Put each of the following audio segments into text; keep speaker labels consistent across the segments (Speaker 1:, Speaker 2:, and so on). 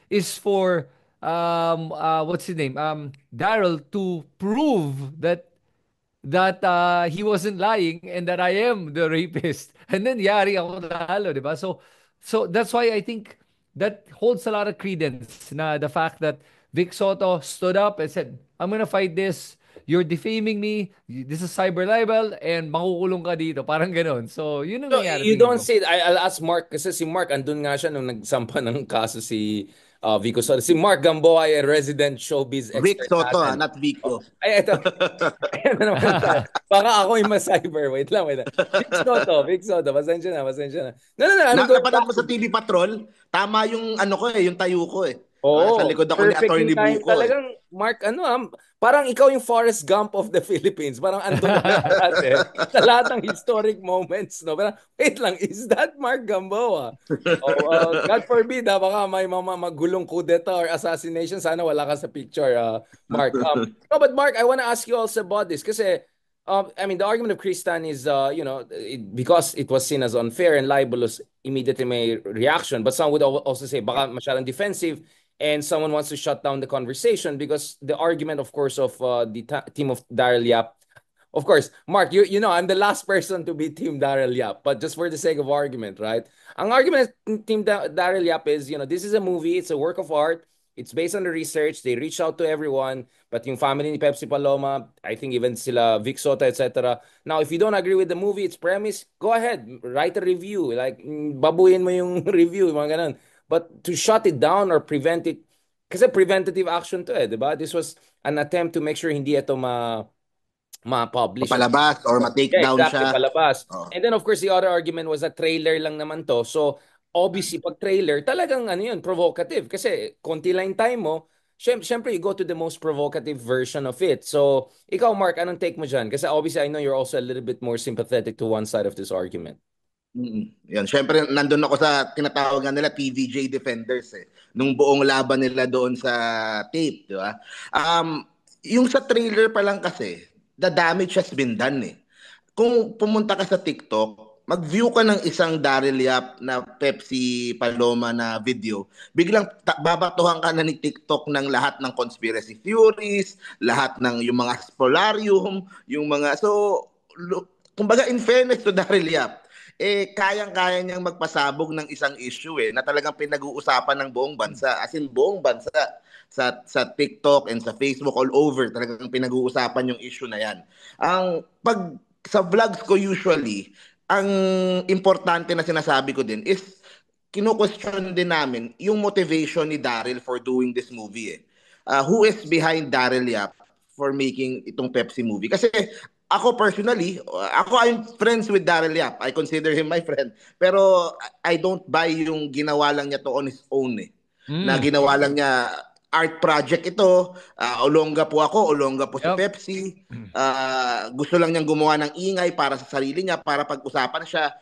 Speaker 1: is for what's his name? Daryl to prove that he wasn't lying and that I am the rapist. And then yari ako talo, di ba? So that's why I think that holds a lot of credence na the fact that Vic Soto stood up and said, I'm gonna fight this. You're defaming me. This is cyber libel and makukulong ka dito. Parang ganon. So, yun ang
Speaker 2: So,
Speaker 1: nangyari
Speaker 2: you
Speaker 1: tingin
Speaker 2: don't
Speaker 1: ko.
Speaker 2: say, I'll ask Mark, kasi si Mark, andun nga siya nung nagsampa ng kaso si Vico Soto. Si Mark Gamboa ay a resident showbiz
Speaker 3: Vic
Speaker 2: expert
Speaker 3: Soto,
Speaker 2: natin.
Speaker 3: not
Speaker 2: Oh,
Speaker 3: Vico.
Speaker 2: ay, ito. Ayan na naman tayo. Baka ako yung ma-cyber. Wait lang, wait lang. Vic Soto, pasensya na, pasensya na. No, no, no, I'm going
Speaker 3: Napanood
Speaker 2: back
Speaker 3: mo
Speaker 2: to...
Speaker 3: sa TV Patrol? Tama yung ano ko yung tayo ko eh. Sa
Speaker 2: Oo,
Speaker 3: likod ako ni
Speaker 2: perfect yung
Speaker 3: Attorney
Speaker 2: time
Speaker 3: Buko eh.
Speaker 2: talagang, Mark, parang ikaw yung Forrest Gump of the Philippines. Parang andun ka lahat eh. Sa lahat ng historic moments, no? Parang, wait lang, is that Mark Gamboa? Oh, God forbid, baka may magulong coup d'etat or assassination. Sana wala ka sa picture, Mark. No, but Mark, I wanna ask you also about this kasi, I mean, the argument of Kristan is, because it was seen as unfair and libelous, immediately may reaction. But some would also say, baka masyadong defensive, and someone wants to shut down the conversation because the argument, of course, of the team of Daryl Yap. Of course, Mark, you know I'm the last person to be Team Daryl Yap, but just for the sake of argument, right? Ang argument of Team Daryl Yap is, this is a movie, it's a work of art, it's based on the research, they reach out to everyone, but yung family ni Pepsi Paloma, I think even sila Vic Sota, etc. Now, if you don't agree with the movie, its premise, go ahead, write a review, like babuin mo yung review, mga ganun. But to shut it down or prevent it, kasi preventative action to di ba? This was an attempt to make sure hindi ito ma-publish.
Speaker 3: Palabas or ma-take
Speaker 2: Yeah,
Speaker 3: down
Speaker 2: exactly,
Speaker 3: siya.
Speaker 2: palabas.
Speaker 3: Oh.
Speaker 2: And then of course the other argument was a trailer lang naman to. So obviously pag trailer, talagang ano yun, provocative. Kasi konti lang yung time mo, syempre you go to the most provocative version of it. So ikaw Mark, anong take mo dyan? Kasi obviously I know you're also a little bit more sympathetic to one side of this argument.
Speaker 3: Yan, syempre nandun ako sa tinatawag nga nila TVJ defenders eh. Nung buong laban nila doon sa tape, di ba? Yung sa trailer pa lang kasi, the damage has been done eh. Kung pumunta ka sa TikTok, mag-view ka ng isang Daryl Yap na Pepsi Paloma na video, biglang babatuhan ka na ni TikTok ng lahat ng conspiracy theories, lahat ng yung mga spolarium, yung mga kumbaga in fairness to Daryl Yap, kayang-kaya niyang magpasabog ng isang issue na talagang pinag-uusapan ng buong bansa. As in buong bansa. Sa TikTok and sa Facebook all over, talagang pinag-uusapan yung issue na yan. Pag sa vlogs ko usually, ang importante na sinasabi ko din is kino-question din namin yung motivation ni Daryl for doing this movie. Who is behind Daryl Yap for making itong Pepsi movie? Kasi ako personally, I'm friends with Daryl Yap. I consider him my friend. Pero I don't buy yung ginawa lang niya to on his own Na ginawa lang niya art project ito. Olongga po ako, olongga po si
Speaker 1: Yep.
Speaker 3: Pepsi. Gusto lang niyang gumawa ng ingay para sa sarili niya, para pag-usapan siya.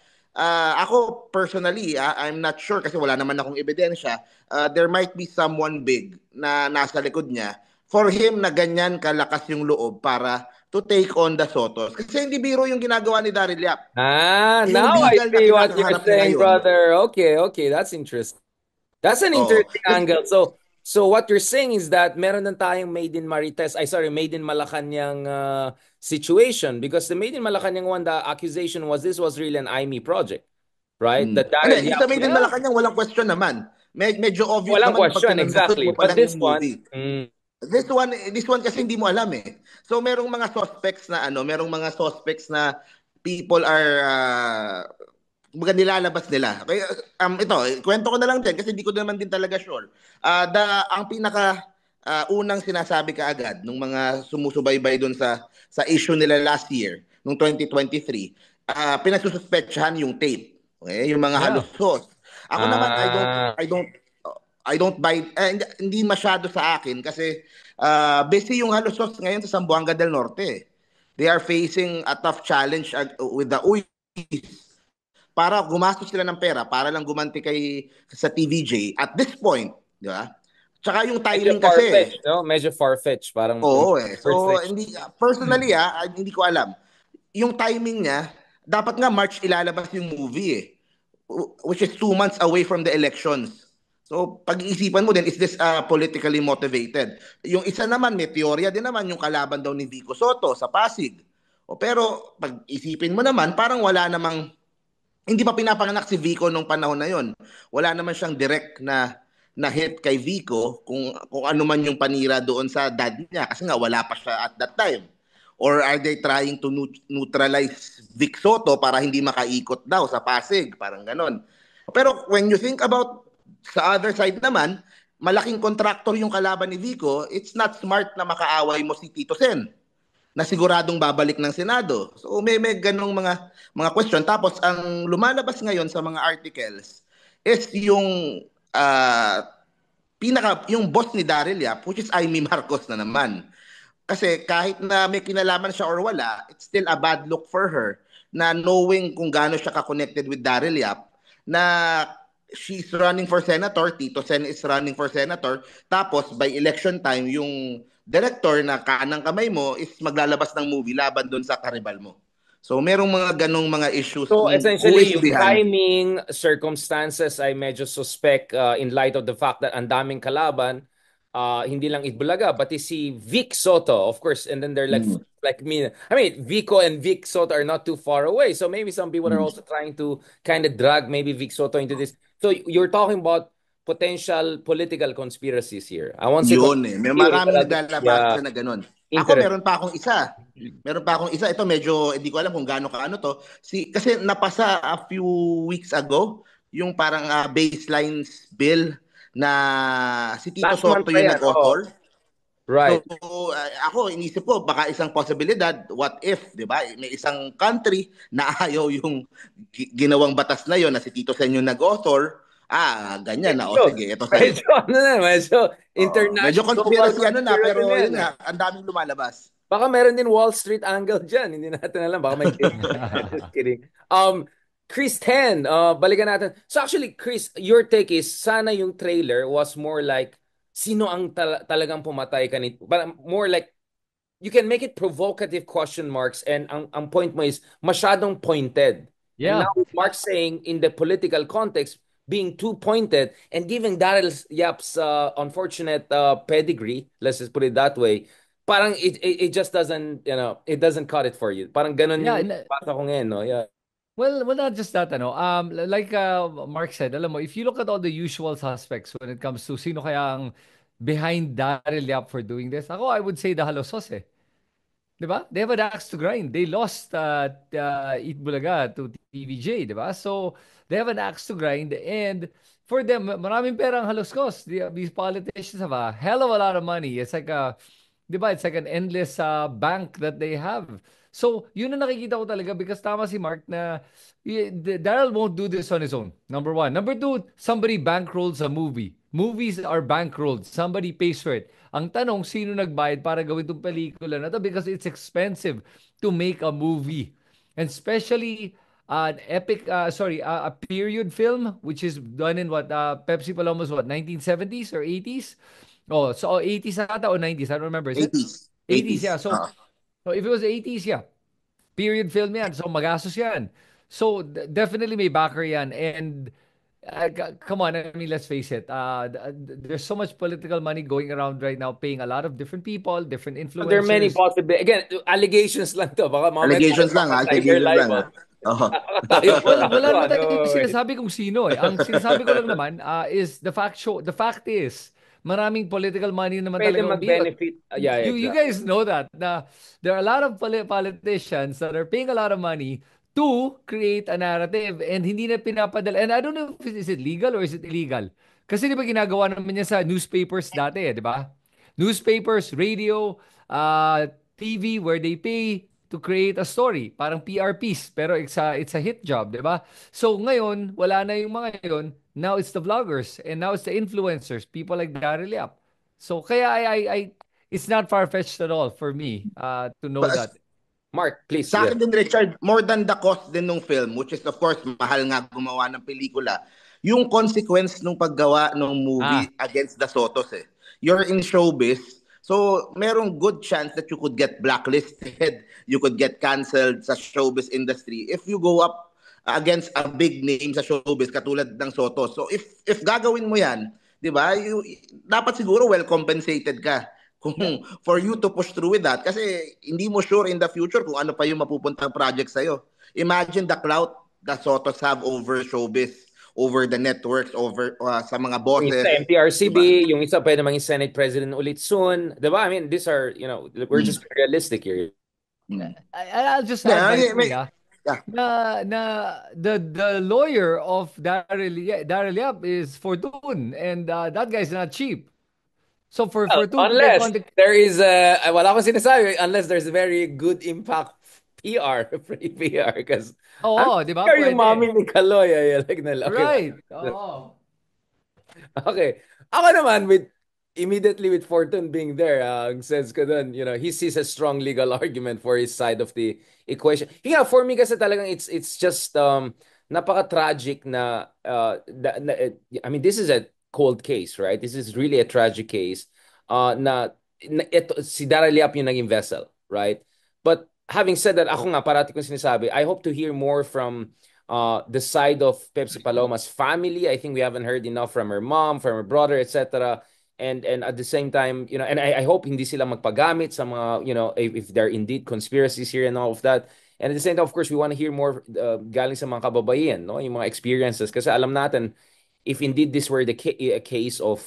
Speaker 3: Ako personally, I'm not sure kasi wala naman akong ebidensya. There might be someone big na nasa likod niya for him na ganyan kalakas yung loob para to take on the Sotos. Kasi hindi biro yung ginagawa ni Daryl Yap. Yung
Speaker 2: Now I
Speaker 3: legal na
Speaker 2: see what you're
Speaker 3: kinakaharap niya
Speaker 2: saying,
Speaker 3: ngayon.
Speaker 2: brother. Okay, that's interesting. That's an
Speaker 3: Oh.
Speaker 2: interesting angle. So what you're saying is that meron na tayong Made in Marites, Made in Malacanang situation, because the Made in Malacanang one, the accusation was this was really an IME project, right? That Daryl
Speaker 3: Hindi, yung sa
Speaker 2: Yap,
Speaker 3: Made in Malacanang, walang question naman. Medyo obvious
Speaker 2: walang
Speaker 3: naman pag
Speaker 2: question,
Speaker 3: pinanood
Speaker 2: exactly.
Speaker 3: mo pa
Speaker 2: But
Speaker 3: lang
Speaker 2: this
Speaker 3: yung
Speaker 2: one,
Speaker 3: movie. This one kasi hindi mo alam eh. So merong mga suspects na people are kumbaga nilalabas nila. Kaya ito, kwento ko na lang din kasi hindi ko naman din talaga sure. Ang pinaka unang sinasabi kaagad nung mga sumusubaybay doon sa issue nila last year, nung 2023, pinagsususpetsahan yung tape. Okay? Yung mga
Speaker 1: Yeah.
Speaker 3: halos. Ako naman
Speaker 2: ah,
Speaker 3: I don't buy hindi masyado sa akin kasi busy yung halos ngayon sa Zamboanga del Norte. They are facing a tough challenge with the UIs para gumastos sila ng pera para lang gumanti sa TVJ at this point, di ba? Tsaka yung
Speaker 2: medyo
Speaker 3: timing kasi.
Speaker 2: far-fetched, no? Medyo far-fetched, parang
Speaker 3: Oo So
Speaker 2: far-fetched.
Speaker 3: hindi personally hindi ko alam. Yung timing niya, dapat nga March ilalabas yung movie which is 2 months away from the elections. So, pag-iisipan mo din, is this politically motivated? Yung isa naman, may teorya din naman, yung kalaban daw ni Vico Soto sa Pasig. Pero, pag-isipin mo naman, parang wala namang, hindi pa pinapanganak si Vico nung panahon na yon. Wala naman siyang direct na hit kay Vico kung ano man yung panira doon sa dad niya. Kasi nga, wala pa siya at that time. Or are they trying to neutralize Vic Soto para hindi makaikot daw sa Pasig? Parang ganon. Pero when you think about sa other side naman, malaking contractor yung kalaban ni Vico, it's not smart na makaaway mo si Tito Sen na siguradong babalik ng Senado. So may ganong mga question. Tapos ang lumalabas ngayon sa mga articles is yung yung boss ni Daryl Yap, which is Amy Marcos na naman. Kasi kahit na may kinalaman siya or wala, it's still a bad look for her na knowing kung gaano siya ka-connected with Daryl Yap, na she's running for senator, Tito Sen is running for senator, tapos by election time, yung director na kanang kamay mo is maglalabas ng movie laban doon sa karibal mo. So merong mga ganong mga issues.
Speaker 2: So essentially, yung
Speaker 3: behind.
Speaker 2: timing, circumstances ay medyo suspect in light of the fact that ang daming kalaban, hindi lang Itbulaga, pati si Vic Soto, of course, and then they're like me. I mean, Vico and Vic Soto are not too far away, so maybe some people are also trying to kind of drag maybe Vic Soto into this. So you're talking about potential political conspiracies here. I won't say
Speaker 3: Yun eh. May maraming naglalabas na ganun. Ako meron pa akong isa. Ito medyo hindi ko alam kung gaano kaano to. Kasi napasa a few weeks ago yung parang baselines bill na si Tito Soto yung nag-author.
Speaker 2: Right.
Speaker 3: So ako inisip ko baka isang posibilidad, what if, 'di ba? May isang country na ayaw yung ginawang batas na yon na si Tito Sen yung nag-author. Ganyan na. Sige, ito sa'yo.
Speaker 2: Medyo international.
Speaker 3: Medyo conspiracy pero yun nga, ang daming lumalabas.
Speaker 2: Baka meron din Wall Street angle dyan. Hindi natin alam. Baka may just kidding. Chris 10, balikan natin. So actually, Chris, your take is, sana yung trailer was more like, sino ang talagang pumatay kanito? But more like, you can make it provocative question marks and ang point mo is, masyadong pointed.
Speaker 1: Yeah.
Speaker 2: And now Mark saying, in the political context, being too pointed and giving Daryl Yap's unfortunate pedigree, let's just put it that way, parang it just doesn't, it doesn't cut it for you. Parang ganun yung bata ko ngayon, no? Yeah.
Speaker 1: Well, not just that, like Mark said, alam mo, if you look at all the usual suspects when it comes to sino kaya ang behind Daryl Yap for doing this, I would say the Halosos eh. Diba? They have an axe to grind. They lost Itbulaga to TVJ, diba? So, they have an axe to grind and for them, maraming perang Haloskos. These politicians have a hell of a lot of money. It's like diba? It's like an endless bank that they have. So, yun na nakikita ko talaga because tama si Mark na Daryl won't do this on his own. Number one. Number two, somebody bankrolls a movie. Movies are bankrolled. Somebody pays for it. Ang tanong, sino nagbayad para gawin itong pelikula na to? Because it's expensive to make a movie. And especially an a period film, which is done in Pepsi Paloma's 1970s or 80s? Oh, so 80s ata or 90s? I don't remember. Is
Speaker 3: 80s.
Speaker 1: it? 80s, yeah. So if it was 80s, yeah. Period film yan. So magastos yan. So definitely may backer yan. And come on, I mean, let's face it. There's so much political money going around right now, paying a lot of different people, different influencers.
Speaker 2: There are many possible. Again, allegations lang to. Baka
Speaker 3: allegations lang.
Speaker 1: Wala naman tayong sinasabi kung sino eh. Ang sinasabi ko lang naman is the fact is, maraming political money naman
Speaker 2: talaga
Speaker 1: mag-benefit. You guys know that. There are a lot of politicians that are paying a lot of money to create a narrative and hindi na pinapadala. And I don't know if is it legal or is it illegal. Kasi di ba ginagawa naman niya sa newspapers dati, di ba? Newspapers, radio, TV where they pay to create a story. Parang PR piece. Pero it's a hit job, di ba? So ngayon, wala na yung mga yun. Now it's the vloggers and now it's the influencers, people like Daryl Yap. So kaya it's not far-fetched at all for me to know that.
Speaker 2: Mark, please.
Speaker 3: Sa akin din, Richard, more than the cost din ng film, which is of course, mahal nga gumawa ng pelikula, yung consequence ng paggawa ng movie against the Sotos eh. You're in showbiz, so merong good chance that you could get blacklisted, you could get canceled sa showbiz industry if you go up against a big name sa showbiz katulad ng Soto. So if gagawin mo 'yan, 'di ba? Dapat siguro well compensated ka kung for you to push through with that kasi hindi mo sure in the future kung ano pa yung mapupuntang project sa'yo. Imagine the clout the Sotos have over showbiz, over the networks, over sa mga
Speaker 2: Yung isa
Speaker 3: bosses,
Speaker 2: MTRCB,
Speaker 3: 'di ba?
Speaker 2: yung isa pwede maging Senate President ulit soon. Diba? I mean, these are, we're just
Speaker 3: Mm.
Speaker 2: realistic here.
Speaker 3: Mm.
Speaker 1: I'll just add by
Speaker 3: Yeah,
Speaker 1: the way,
Speaker 3: yeah.
Speaker 1: na the lawyer of Daryl Yap is Fortune, and that guy's not cheap. So for
Speaker 2: Well,
Speaker 1: Fortune to take
Speaker 2: unless
Speaker 1: on the
Speaker 2: there is, wala akong sinasabi, unless there's very good impact PR, free PR. Because I'm
Speaker 1: Oo, di ba?
Speaker 2: sure yung
Speaker 1: Pwede.
Speaker 2: mami ni Kaloy ay like na okay.
Speaker 1: Right. Oo.
Speaker 2: Okay. Ako naman, immediately with Fortune being there, ang sense ko dun, he sees a strong legal argument for his side of the equation. Yeah, for me kasi talagang it's just napaka-tragic I mean, this is a cold case, right? This is really a tragic case na ito, si Dara Liap yung naging vessel, right? But having said that, ako nga, parati kong sinasabi, I hope to hear more from the side of Pepsi Paloma's family. I think we haven't heard enough from her mom, from her brother, etc. And at the same time, and I hope hindi sila magpagamit sa mga, if there are indeed conspiracies here and all of that. And at the same time, of course, we want to hear more galing sa mga kababaihan, no? Yung mga experiences. Kasi alam natin, if indeed this were a case of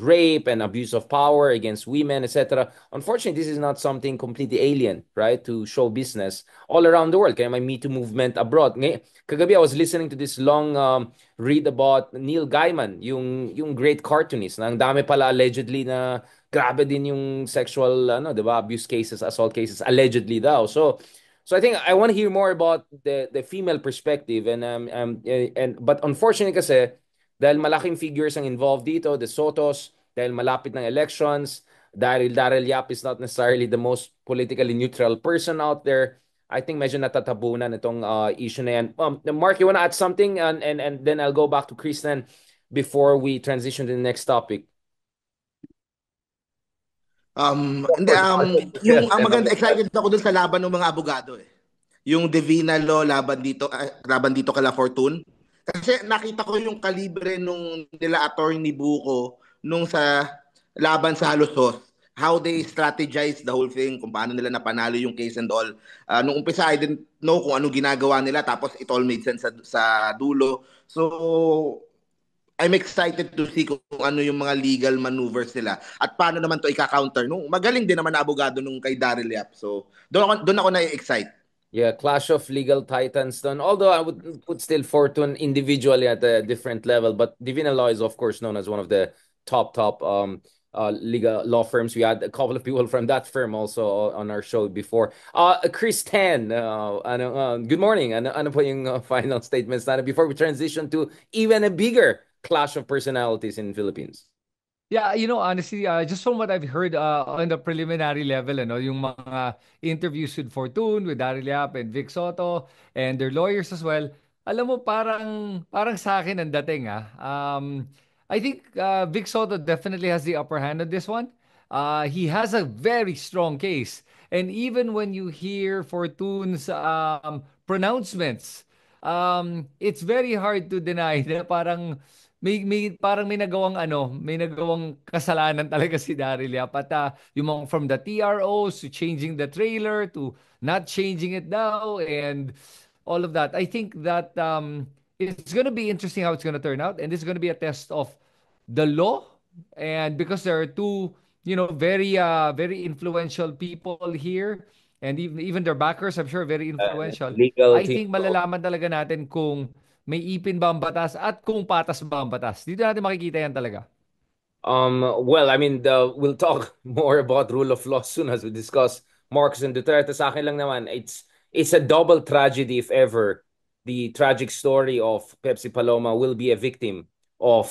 Speaker 2: rape and abuse of power against women, etc. Unfortunately, this is not something completely alien, right, to show business all around the world. Kaya may Me Too movement abroad. Kagabi I was listening to this long read about Neil Gaiman, yung great cartoonist. Na ang dami pala allegedly na grabe din yung sexual 'di ba, abuse cases, assault cases allegedly daw. So I think I want to hear more about the female perspective but unfortunately kasi dahil malaking figures ang involved dito, the Sotos, dahil malapit ng elections, dahil Daryl Yap is not necessarily the most politically neutral person out there. I think medyo natatabunan itong issue na yan. Mark, you wanna add something? And then I'll go back to Kristen before we transition to the next topic.
Speaker 3: Hindi, ang maganda, excited ako dun sa laban ng mga abogado eh. Yung Divina Law laban dito kala Fortune. Kasi nakita ko yung kalibre nung nila attorney Buko nung sa laban sa Halos how they strategize the whole thing, kung paano nila napanalo yung case and all. Nung umpisa, I didn't know kung anong ginagawa nila, tapos it all made sense sa dulo. So, I'm excited to see kung ano yung mga legal maneuvers nila at paano naman to ika-counter. Nung magaling din naman na abogado nung kay Daryl Yap. So, doon ako na-excite.
Speaker 2: Yeah, clash of legal titans done. Although I would put still Fortune individually at a different level, but Divina Law is of course known as one of the top legal law firms. We had a couple of people from that firm also on our show before. Chris Tan, good morning. Ano po yung final statements natin before we transition to even a bigger clash of personalities in Philippines?
Speaker 1: Yeah, honestly, just from what I've heard on the preliminary level, yung mga interviews with Fortune, with Daryl Yap and Vic Soto, and their lawyers as well, alam mo, parang sa akin ang dating, I think Vic Soto definitely has the upper hand on this one. He has a very strong case. And even when you hear Fortune's pronouncements, it's very hard to deny na parang parang may nagawang kasalanan talaga si Daryl Yap. At yung mga from the TROs to changing the trailer to not changing it now and all of that. I think that it's going to be interesting how it's going to turn out, and this is going to be a test of the law. And because there are two, very influential people here, and even their backers, I'm sure very influential.
Speaker 2: Legal
Speaker 1: I
Speaker 2: team.
Speaker 1: think malalaman talaga natin kung may ipin ba ang batas at kung patas ba ang batas. Dito natin makikita yan talaga.
Speaker 2: Well, I mean, we'll talk more about rule of law soon as we discuss Marcos and Duterte. Sa akin lang naman, it's a double tragedy if ever the tragic story of Pepsi Paloma will be a victim of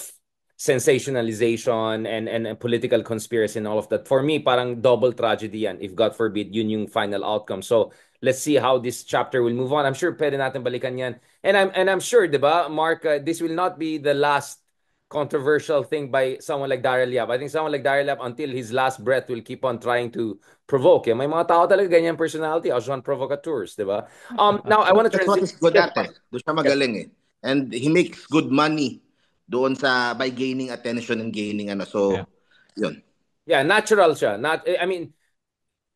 Speaker 2: sensationalization and political conspiracy and all of that. For me, parang double tragedy yan if God forbid yun yung final outcome. So let's see how this chapter will move on. I'm sure pwede natin balikan yan. And I'm sure, 'di ba, Mark, this will not be the last controversial thing by someone like Daryl Yap. I think someone like Daryl Yap, until his last breath, will keep on trying to provoke. May mga tao talaga ganyan personality, Jean Provocateurs, di ba? Now, I want to
Speaker 3: That's what he's
Speaker 2: transition.
Speaker 3: good at eh. Doon siya magaling eh. And he makes good money doon sa by gaining attention and gaining ano. So, yun.
Speaker 2: Yeah, natural siya. I mean,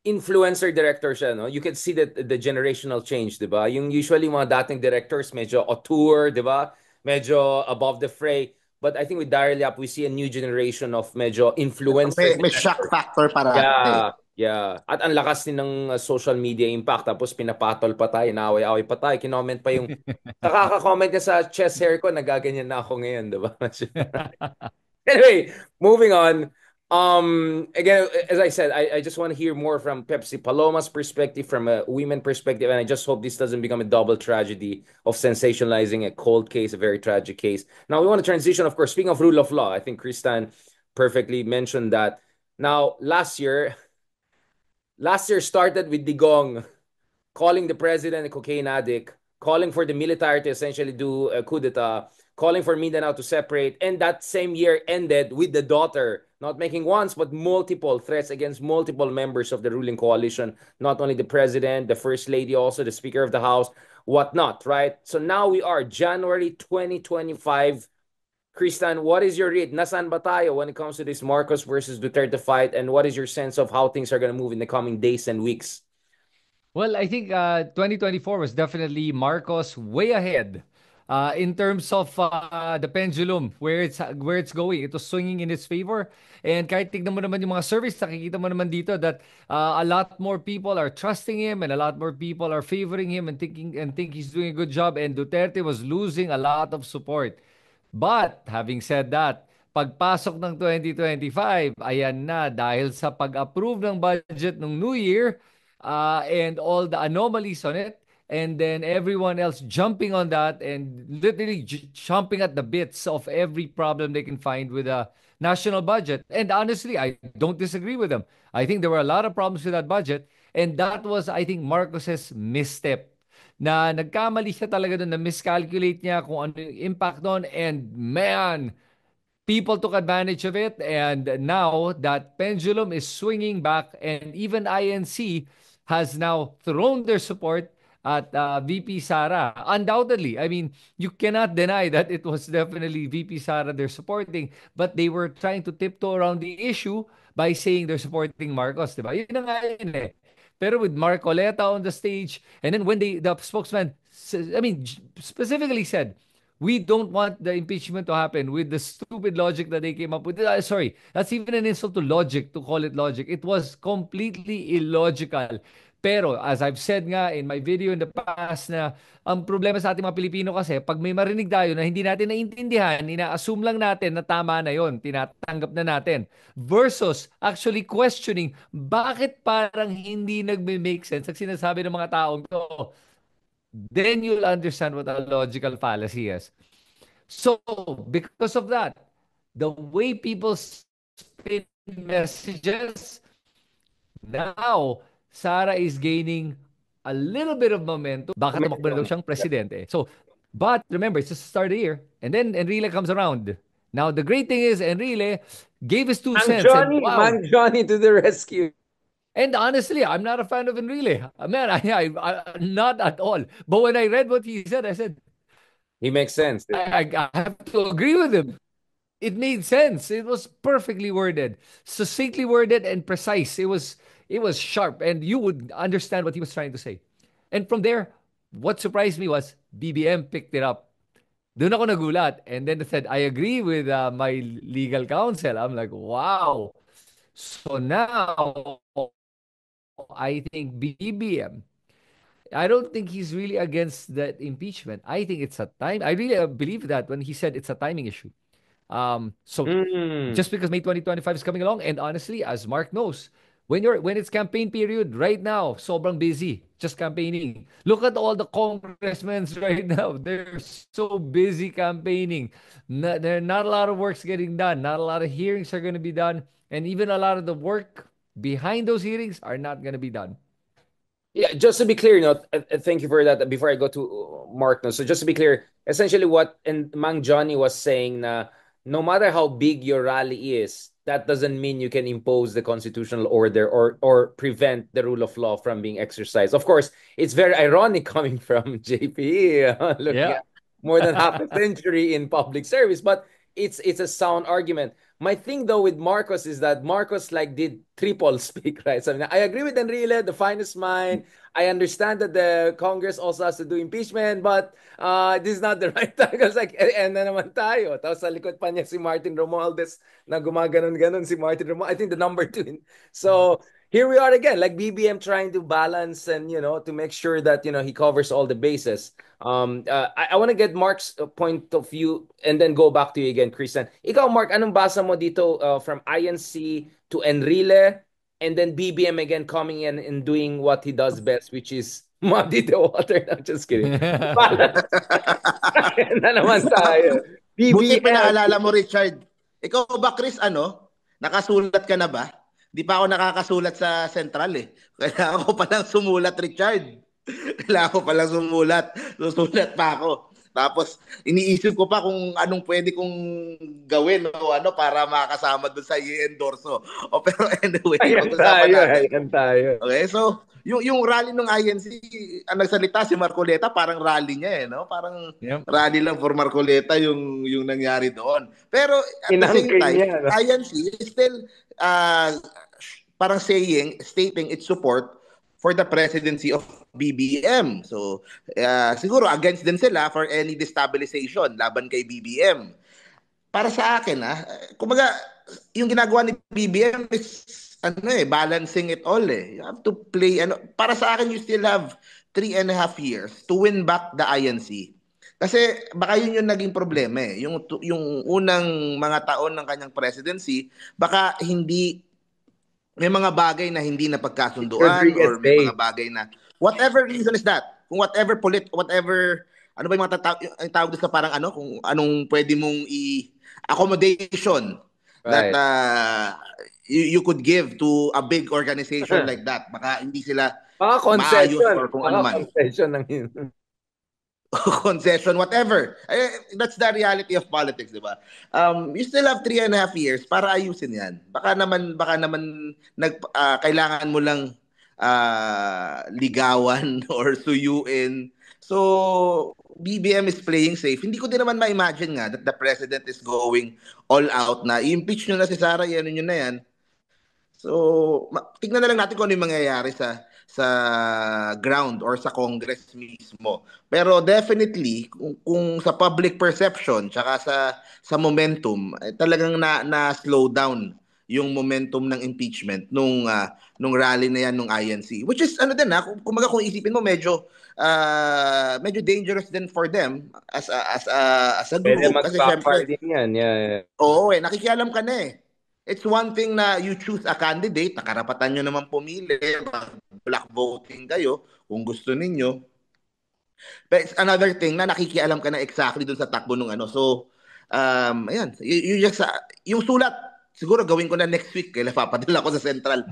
Speaker 2: influencer director siya, no? You can see that the generational change, di ba? Yung usually mga dating directors, medyo auteur, di ba? Medyo above the fray. But I think with Daryl Yap, we see a new generation of medyo influencer
Speaker 3: May shock
Speaker 2: directors.
Speaker 3: factor parate.
Speaker 2: Yeah. At ang lakas din ng social media impact. Tapos pinapatol pa tayo, naaway-away pa tayo. Kinoment pa yung, nakaka-comment ka sa chest hair ko, nagaganyan na ako ngayon, di ba? Anyway, moving on. Again, as I said, I just want to hear more from Pepsi Paloma's perspective, from a women perspective, and I just hope this doesn't become a double tragedy of sensationalizing a cold case, a very tragic case. Now we want to transition, of course. Speaking of rule of law, I think Kristan perfectly mentioned that. Now, last year started with Digong calling the president a cocaine addict, calling for the military to essentially do a coup d'etat, calling for Mindanao to separate, and that same year ended with the daughter not making once but multiple threats against multiple members of the ruling coalition, not only the president, the first lady, also the speaker of the house, whatnot, right? So now we are January 2025. Kristan, what is your read? Nasaan ba tayo when it comes to this Marcos versus Duterte fight, and what is your sense of how things are going to move in the coming days and weeks?
Speaker 1: Well, I think 2024 was definitely Marcos way ahead in terms of the pendulum, where it's going. It was swinging in his favor. And kahit tignan mo naman yung mga surveys, nakikita mo naman dito that a lot more people are trusting him and a lot more people are favoring him and think he's doing a good job. And Duterte was losing a lot of support. But having said that, pagpasok ng 2025, ayan na, dahil sa pag-approve ng budget ng New Year, and all the anomalies on it, and then everyone else jumping on that and literally chomping at the bits of every problem they can find with a national budget. And honestly, I don't disagree with them. I think there were a lot of problems with that budget, and that was, I think, Marcos's misstep. Na nagkamali siya talaga doon, na miscalculate niya kung ano yung impact doon, and man, people took advantage of it, and now that pendulum is swinging back, and even INC has now thrown their support at VP Sara. Undoubtedly, I mean, you cannot deny that it was definitely VP Sara they're supporting, but they were trying to tiptoe around the issue by saying they're supporting Marcos, diba? Yun na nga yun eh. Pero with Marcoleta on the stage, and then when the spokesman, I mean, specifically said, we don't want the impeachment to happen with the stupid logic that they came up with. Sorry, that's even an insult to logic to call it logic. It was completely illogical. Pero as I've said nga in my video in the past, na ang problema sa ating mga Pilipino kasi, pag may marinig tayo na hindi natin naiintindihan, ina-assume lang natin na tama na yon, tinatanggap na natin. Versus actually questioning, bakit parang hindi nagme-make sense ang sinasabi ng mga taong to? Then you'll understand what a logical fallacy is. So, because of that, the way people spin messages, now, Sara is gaining a little bit of momentum. Baka tumakbo na daw siyang presidente. So, but remember, it's just the start of the year. And then Enrile comes around. Now, the great thing is, Enrile gave his 2 cents. And wow.
Speaker 2: Mang Johnny to the rescue.
Speaker 1: And honestly, I'm not a fan of Enrile. Man, I not at all. But when I read what he said, I said,
Speaker 2: he makes sense.
Speaker 1: I have to agree with him. It made sense. It was perfectly worded, succinctly worded, and precise. It was sharp, and you would understand what he was trying to say. And from there, what surprised me was BBM picked it up. Doon ako nagulat. And then they said, I agree with my legal counsel. I'm like, wow. So now, I think BBM, I don't think he's really against that impeachment. I think it's a time. I really believe that when he said it's a timing issue. So just because May 2025 is coming along, and honestly, as Mark knows, when it's campaign period right now, sobrang busy just campaigning. Look at all the congressmen right now. They're so busy campaigning. There are not a lot of work's getting done. Not a lot of hearings are going to be done. And even a lot of the work behind those hearings are not going to be done.
Speaker 2: Yeah, just to be clear, thank you for that. Before I go to Mark, so just to be clear, essentially what and Mang Johnny was saying na no matter how big your rally is, that doesn't mean you can impose the constitutional order or prevent the rule of law from being exercised. Of course, it's very ironic coming from JPE, looking
Speaker 1: Yeah.
Speaker 2: at more than half a century in public service, but it's a sound argument. My thing though with Marcos is that Marcos like did triple speak, right? So I agree with Enrile, the finest mind. I understand that the Congress also has to do impeachment, but this is not the right time. Because like, na naman tayo. Tapos sa likod pa niya si Martin Romualdez na gumaganon-ganon si Martin Romualdez. I think the number two. So here we are again, like BBM trying to balance and, to make sure that, he covers all the bases. I want to get Mark's point of view and then go back to you again, Christian. Ikaw, Mark, anong basa mo dito from INC to Enrile and then BBM again coming in and doing what he does best, which is muddy the water. No, just kidding. Balance. Na naman tayo.
Speaker 3: Buti
Speaker 2: BBM.
Speaker 3: pinaalala mo, Richard. Ikaw ba, Chris, nakasulat ka na ba? Di pa ako nakakasulat sa Central eh. Kailangan ko palang sumulat, Richard. Kailangan ko palang sumulat. Susulat pa ako. Tapos, iniisip ko pa kung anong pwede kong gawin para makakasama doon sa i-endorso. Pero anyway,
Speaker 2: Ayan tayo.
Speaker 3: Okay, so, yung rally ng INC, ang nagsalita si Marcoleta, parang rally niya no? Parang rally lang for Marcoleta yung nangyari doon. Pero at the same time, INC is still parang stating its support for the presidency of BBM. So, siguro against din sila for any destabilization laban kay BBM. Para sa akin, kumbaga, yung ginagawa ni BBM is, balancing it all eh. You have to play, para sa akin, you still have 3.5 years to win back the INC. Kasi baka yun yung naging problema eh. Yung unang mga taon ng kanyang presidency, baka may mga bagay na hindi na pagkasunduan or may mga bagay na whatever reason is that. Kung whatever ano ba yung mga tawag doon sa parang kung anong pwede mong accommodation that you could give to a big organization like that. Baka hindi sila
Speaker 2: concession
Speaker 3: or kung ano man.
Speaker 2: Concession ng
Speaker 3: concession, whatever. That's the reality of politics, di ba? You still have 3.5 years para ayusin yan. Baka naman kailangan mo lang ligawan or suyuin. So, BBM is playing safe. Hindi ko din naman ma-imagine nga that the president is going all out na i-impeach nyo na si Sara, yan nyo na yan. So, tignan na lang natin kung ano yung mangyayari sa ground or sa Congress mismo. Pero definitely, kung sa public perception tsaka sa momentum, talagang na-slow down yung momentum ng impeachment nung rally na yan nung INC. Which is, kumbaga kung isipin mo, medyo dangerous din for them as a group. Kasi syempre, oo nakikialam ka na eh. It's one thing na you choose a candidate, nakarapatan nyo naman pumili, black voting kayo kung gusto ninyo. But it's another thing na nakikialam ka na exactly dun sa takbo ng So, ayan, yung sulat, siguro gawin ko na next week, kaya papadala ko sa Central.